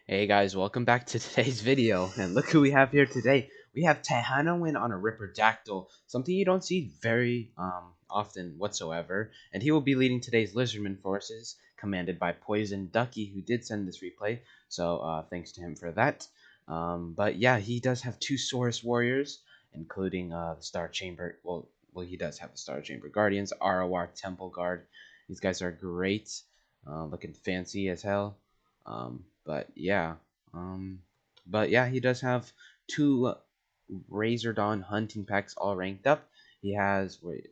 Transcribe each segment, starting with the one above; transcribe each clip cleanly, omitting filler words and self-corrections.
Hey guys, welcome back to today's video, and look who we have here today. We have Tehana on a Ripperdactyl, something you don't see very often whatsoever, and he will be leading today's Lizardmen forces, commanded by Poison Ducky, who did send this replay, so thanks to him for that. But yeah, he does have two Saurus warriors, including the Star Chamber, well, he does have the Star Chamber Guardians, ROR Temple Guard. These guys are great, looking fancy as hell. But yeah, he does have two Razor Dawn hunting packs all ranked up. He has, wait,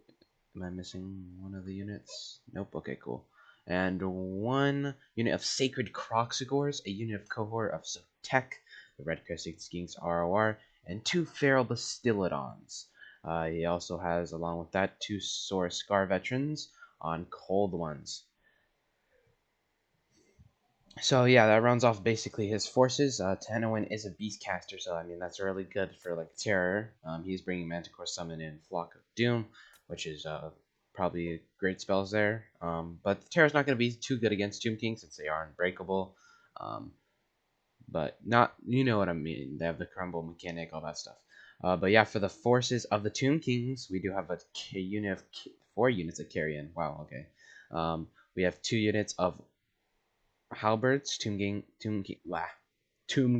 am I missing one of the units? Nope. Okay, cool. And one unit of Sacred Croxigors, a unit of cohort of Zotek, the Red Crested Skinks ROR, and two Feral Bastillodons. He also has, along with that, two Saurus Scar Veterans on Cold Ones. So yeah, that rounds off basically his forces. Tanowin is a Beastcaster, so I mean that's really good for like terror. He's bringing Manticore Summon in Flock of Doom, which is probably great spells there. But the terror's not going to be too good against Tomb King since they are unbreakable. Um, but not, you know what I mean. They have the crumble mechanic, all that stuff. But yeah, for the forces of the Tomb Kings, we do have a unit of 4 units of Carrion. Wow, okay. We have 2 units of halberds, tomb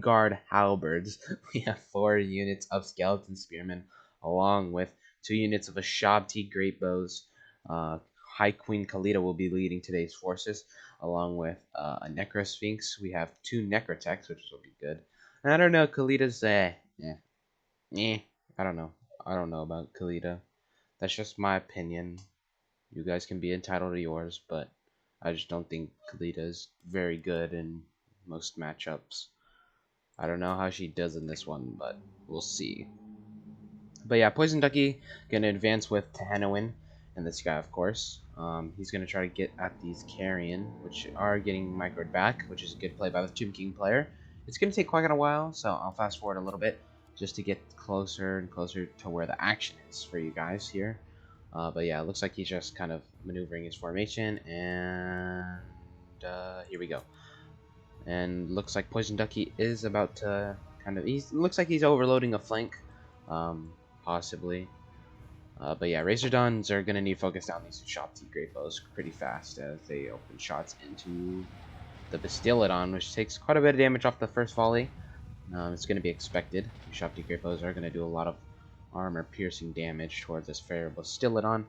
guard halberds. We have 4 units of skeleton spearmen, along with 2 units of Ashabti great bows. High Queen Kalita will be leading today's forces, along with a Necrosphinx. We have 2 Necrotechs, which will be good. I don't know, Kalita's I don't know. I don't know about Kalita. That's just my opinion. You guys can be entitled to yours, but I just don't think Kalita is very good in most matchups. I don't know how she does in this one, but we'll see. But yeah, Poison Ducky gonna advance with Tehanoin and this guy, of course. He's gonna try to get at these Carrion, which are getting microed back, which is a good play by the Tomb King player. It's gonna take quite a while, so I'll fast forward a little bit just to get closer and closer to where the action is for you guys here. But yeah, it looks like he's just kind of maneuvering his formation, and here we go. And looks like Poison Ducky is about to looks like he's overloading a flank, possibly. But yeah, Razor Dawns are gonna need focus down these Shopti Great Bows pretty fast as they open shots into the Bastillodon, which takes quite a bit of damage off the first volley. It's gonna be expected. Shopti Great Bows are gonna do a lot of armor-piercing damage towards this Feral Bastillodon.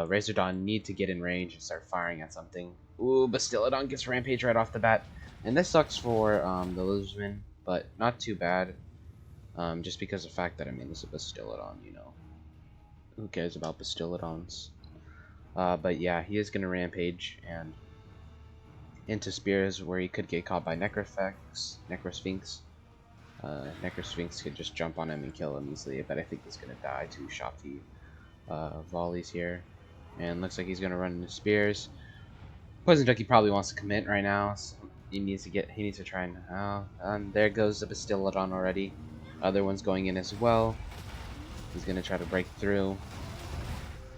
Razor Dawn need to get in range and start firing at something. Ooh, Bastillodon gets Rampage right off the bat. And this sucks for the Lizardmen, but not too bad. Just because of the fact that, I mean, this is a Bastillodon, you know. Who cares about Bastillodons? But yeah, he is going to Rampage and into Spears where he could get caught by Necrosphinx. Necrosphinx could just jump on him and kill him easily, but I think he's going to die to Shopti volleys here. And looks like he's going to run into Spears. Poison Ducky probably wants to commit right now. So he needs to try and there goes the Bastillodon already. Other one's going in as well. He's going to try to break through.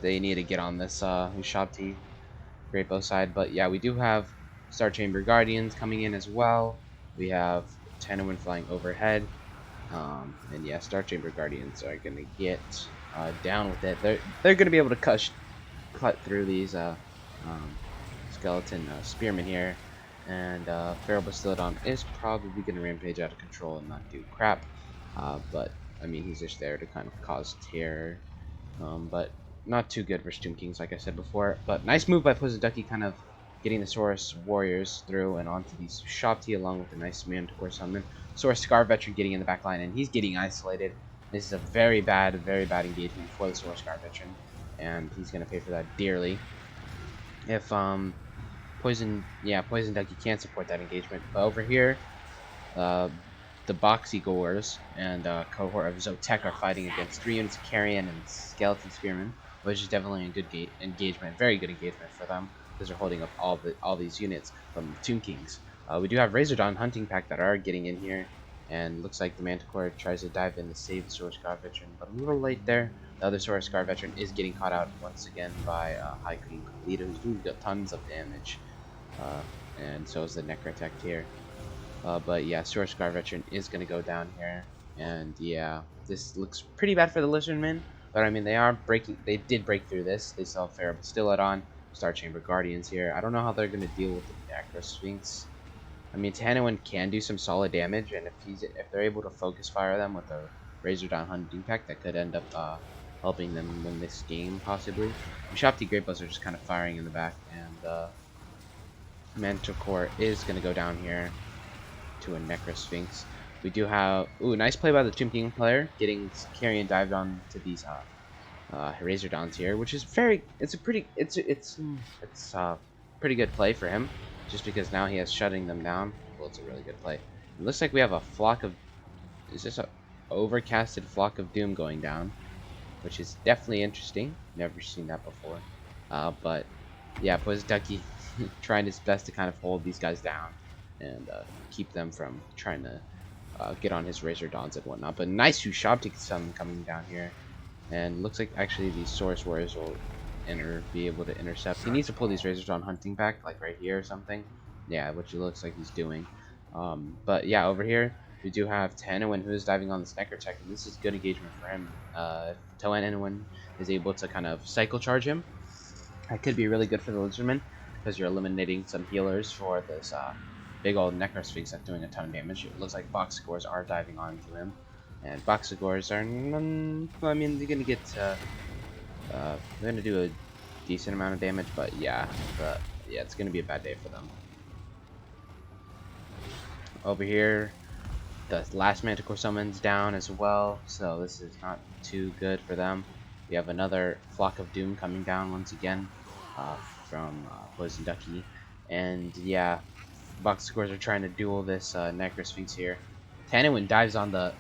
They need to get on this Shopti Great Bow side, but yeah, we do have Star Chamber Guardians coming in as well. We have Tanowin flying overhead. And yeah, Star Chamber Guardians are gonna get down with it. They're gonna be able to cut through these skeleton spearmen here, and Feral Bastillodon is probably gonna rampage out of control and not do crap. But I mean, he's just there to kind of cause terror. But not too good for Tomb Kings, like I said before. But nice move by Poison Ducky, kind of getting the Saurus warriors through and onto these Shopti, along with a nice Manticore Summon. Saurus Scar Veteran getting in the back line, and he's getting isolated. This is a very bad engagement for the Saurus Scar Veteran, and he's going to pay for that dearly. If Poison Ducky can't support that engagement. But over here, the Boxigors and cohort of Zotek are fighting against 3 units of Carrion and Skeleton Spearmen, which is definitely a good engagement, very good engagement for them, because they're holding up all these units from Tomb Kings. We do have Razor Dawn hunting pack that are getting in here, and looks like the Manticore tries to dive in to save the Saurus Scar Veteran, but a little late there. The other Saurus Scar Veteran is getting caught out once again by High Queen Kalita, who's doing tons of damage, and so is the Necrotech here. But yeah, Source Guard Veteran is going to go down here. And yeah, this looks pretty bad for the Lizardmen. But I mean, they did break through this. They still have Pharaoh Bastillodon, Star Chamber Guardians here. I don't know how they're going to deal with the Necro Sphinx. I mean, Tanawin can do some solid damage, and if they're able to focus fire them with a Razordon Hunting Pack, that could end up helping them win this game, possibly. Shopti Great Balls are just kind of firing in the back, and Manticore is going to go down here to a Necro Sphinx. We do have... Ooh, nice play by the Tomb King player, getting Carrion dived on to these Razordons here, which is very... It's pretty good play for him, just because now he has shutting them down. Well, it's a really good play. It looks like we have a flock of... Is this a overcasted flock of doom going down? Which is definitely interesting. Never seen that before. But yeah, Poison Ducky trying his best to kind of hold these guys down and keep them from trying to get on his Razordons and whatnot. But nice Ushabti summon coming down here. And looks like actually these Source Warriors will be able to intercept. He needs to pull these Razordon hunting back, like right here or something. Yeah, which it looks like he's doing. But yeah, over here we do have Tanawin, who is diving on this Necro Tech, and this is good engagement for him. If Tanawin is able to kind of cycle charge him, that could be really good for the Lizardmen, because you're eliminating some healers for this big old Necro Sphinx that's doing a ton of damage. It looks like Boxigors are diving onto him, and Boxigors are, I mean, they're gonna get, they're gonna do a decent amount of damage, but yeah, it's gonna be a bad day for them. Over here, the last Manticore summon's down as well, so this is not too good for them. We have another Flock of Doom coming down once again from Poison Ducky, and yeah, Boxigors are trying to duel this Necro Sphinx here. Tanawin dives on the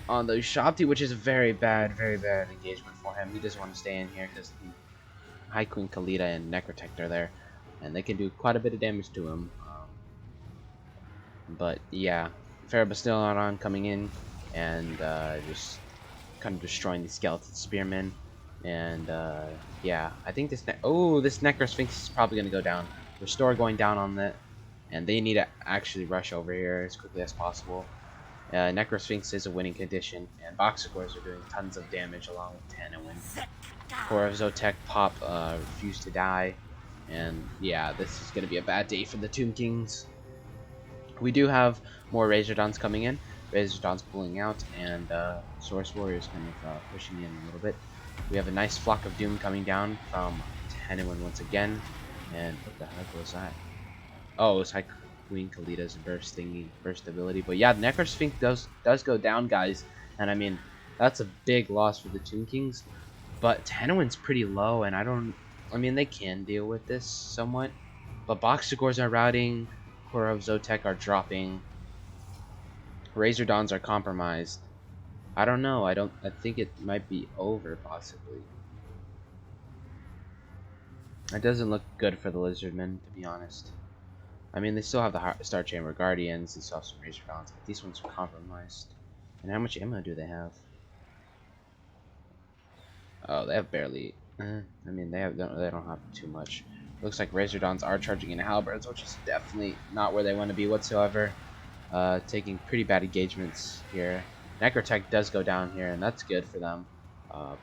Ushabti, which is a very bad engagement for him. He doesn't want to stay in here because High Queen Khalida and Necrotect are there, and they can do quite a bit of damage to him. But yeah, Pharaoh Bastillodon coming in and just kind of destroying the Skeleton Spearmen. And yeah, I think this this Necro Sphinx is probably going to go down. Restore going down on that, and they need to actually rush over here as quickly as possible. Necro Sphinx is a winning condition, and Boxigors are doing tons of damage along with Tanawin. Core of Zotek Pop refused to die, and yeah, this is going to be a bad day for the Tomb Kings. We do have more Razordons coming in. Razordons pulling out, and Source Warriors kind of pushing in a little bit. We have a nice Flock of Doom coming down from Tanawin once again. And what the heck was that? Oh, it's High Queen Khalida's burst ability. But yeah, the Necro Sphinx does go down, guys. And I mean, that's a big loss for the Tomb Kings. But Tanawin's pretty low, and I mean, they can deal with this somewhat. But Boxigors are routing. Core of Zotek are dropping. Razordons are compromised. I don't know. I think it might be over, possibly. It doesn't look good for the Lizardmen, to be honest. I mean, they still have the Star Chamber Guardians. They still have some Razordons, but these ones are compromised. And how much ammo do they have? Oh, they have barely. I mean, they don't have too much. Looks like Razordons are charging into Halberds, which is definitely not where they want to be whatsoever. Taking pretty bad engagements here. Necrotech does go down here, and that's good for them.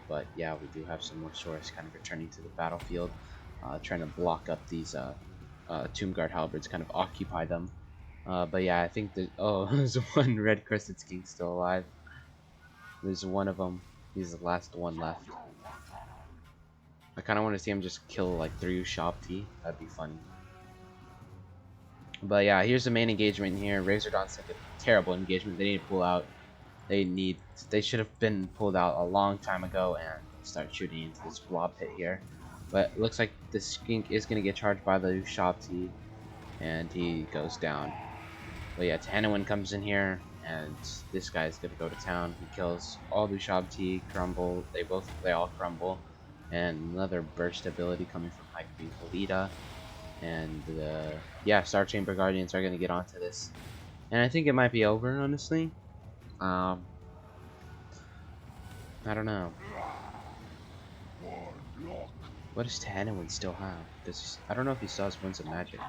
But yeah, we do have some more Source kind of returning to the battlefield, trying to block up these Tomb Guard Halberds, kind of occupy them. But yeah, I think that there's one Red Crested King still alive. There's one of them. He's the last one left. I kind of want to see him just kill like 3 Ushabti. That'd be funny. But yeah, here's the main engagement here. Razordons take a terrible engagement. They need to pull out. They should have been pulled out a long time ago and start shooting into this blob pit here. But it looks like the skink is going to get charged by the Ushabti, and he goes down. But yeah, Tanawin comes in here, and this guy's going to go to town. He kills all the Ushabti, crumble. They all crumble. And another burst ability coming from High Queen Khalida. And yeah, Star Chamber Guardians are going to get onto this. And I think it might be over, honestly. I don't know. What does Tanawin still have? I don't know if he still has Winds of Magic.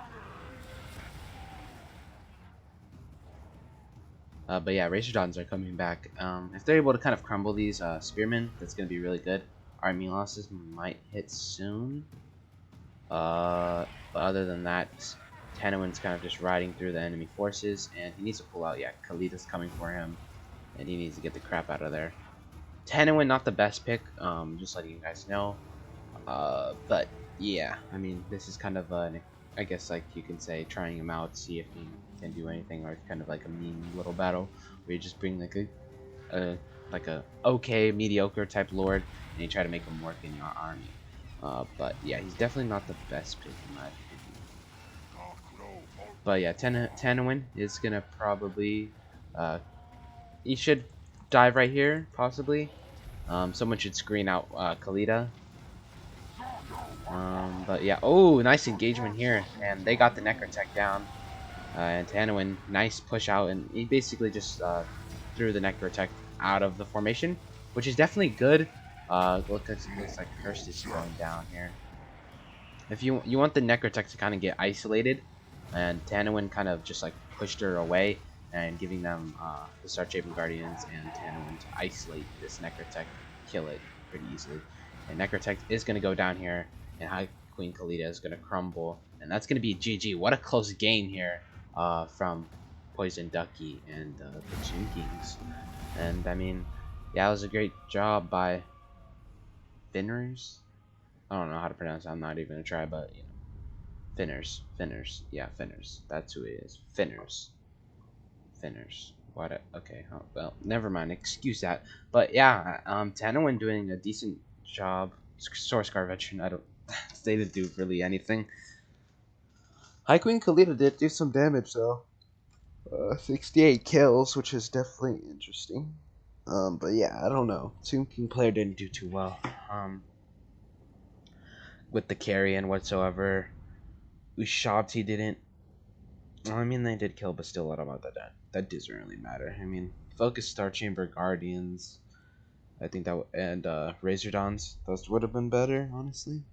But yeah, Razordons are coming back. If they're able to kind of crumble these Spearmen, that's going to be really good. Army losses might hit soon. But other than that, Tanawin's kind of just riding through the enemy forces, and he needs to pull out. Yeah, Khalid's coming for him, and he needs to get the crap out of there. Tanawin, not the best pick, just letting you guys know. But yeah, I mean, this is kind of an, I guess, like you can say, trying him out, see if he can do anything, or kind of like a mean little battle where you just bring like a okay mediocre type lord and you try to make him work in your army. But yeah, he's definitely not the best pick in my opinion. But yeah, Tanawin is gonna probably he should dive right here possibly. Someone should screen out Khalida. But yeah, oh, nice engagement here, and they got the Necrotech down. And Tanawin, nice push out, and he basically just threw the Necrotech out of the formation, which is definitely good. Looks like Hurst is going down here. If you want the Necrotech to kind of get isolated, and Tanawin kind of just like pushed her away, and giving them the Star Shaper Guardians and Tanawin to isolate this Necrotech, kill it pretty easily. And Necrotech is going to go down here, and High Queen Khalida is going to crumble, and that's going to be GG. What a close game here from Poison Ducky and the Tomb Kings. And I mean, yeah, it was a great job by Finners. I don't know how to pronounce it. I'm not even gonna try, but you know, Finners, yeah, Finners. That's who it is. Finners. What? Okay. Oh, well, never mind. Excuse that. But yeah, Tanawin doing a decent job. Source Guard veteran. I don't. They didn't do really anything. High Queen Khalida did do some damage though. 68 kills, which is definitely interesting. But yeah, I don't know. Tomb King player didn't do too well. With the carry and whatsoever. Ushabti didn't. Well, I mean, they did kill, but still let them out. That doesn't really matter. I mean, Focus Star Chamber Guardians. I think that and Razordons. Those would have been better, honestly.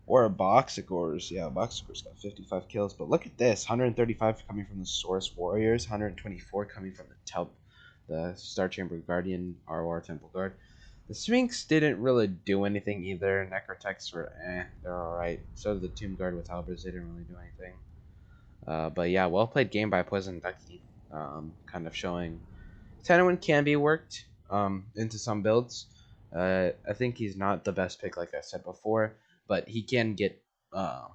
Or a Boxigors. Yeah, Boxigors got 55 kills. But look at this: 135 coming from the Source Warriors, 124 coming from the Star Chamber Guardian ROR Temple Guard. The Sphinx didn't really do anything either. Necrotechs were they're alright. So did the Tomb Guard with Halberds, they didn't really do anything. But yeah, well played game by Poison Ducky. Kind of showing Tanawin can be worked into some builds. I think he's not the best pick, like I said before, but he can get kind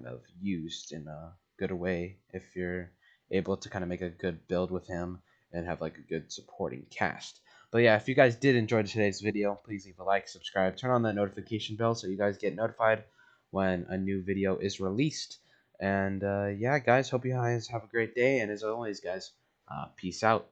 of used in a good way if you're able to kind of make a good build with him and have like a good supporting cast. But yeah, if you guys did enjoy today's video, please leave a like, subscribe, turn on that notification bell so you guys get notified when a new video is released. And yeah, guys, hope you guys have a great day. And as always, guys, peace out.